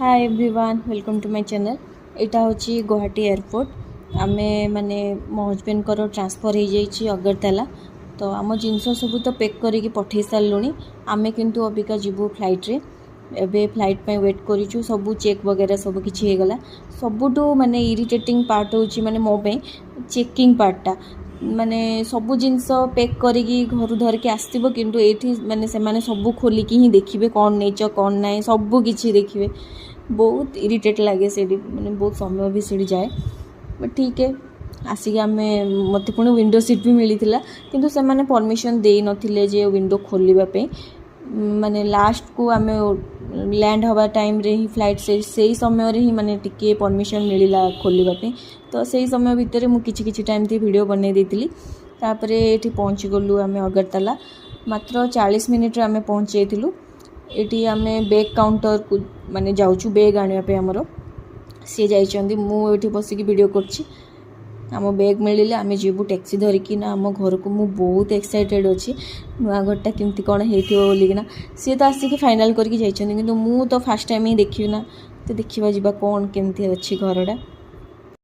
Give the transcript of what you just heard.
Hi everyone welcome to my channel. यहाँ हूँ Guwahati airport. आमे माने मो हजबैंड को ट्रांसफर हो जाइए अगरतला। तो आम जिनस सब तो पैक करके पठे सारूँ। आमे किंतु अबिका जीवु फ्लाइट रे। एबे फ्लाइट पे वेट करूँ सब चेक वगैरह सब किसी होगला। सबुठू माने इरिटेटिंग पार्ट होची माने मो पे चेकिंग पार्टटा माने सबू जिनस पैक करिकी घर धरिकी आसथिबो किंतु एठी माने से माने सबू खोलिकी ही देखिबे कौन नेच कौन नाई सबू किछि देखिबे। बहुत इरिटेट लगे से मैंने बहुत समय भी सीढ़ी जाए बट ठीक है। आसिक आम मत पुणी विंडो सीट भी मिली किंतु से माने परमिशन दे नथिले जे विंडो खोलवाई माने लास्ट को आम लैंड हवा टाइम रे ही फ्लाइट से समय रे ही माने टिके परमिशन मिलला खोलवाई। तो सही समय भितर मुझे किछि टाइम थी वीडियो बनई देती। तापर ये पहुँची गलु आम अगरतला मात्र 40 मिनिट आम पहुँच जाइलु। ये आम बैग काउंटर को माने जाऊँ बैग आने आमर सी जाइए मुझे बसिक वीडियो करम बैग मिले आम जीवु टैक्सी धरिकी ना आम घर को। मु बहुत एक्साइटेड अच्छी नुआ घरटा केमती कौन होना सी तो आसिक फाइनाल करके जाइए किंतु मु तो फास्ट टाइम ही देखी ना। तो देखा जा कौन केमती अच्छी घरटा।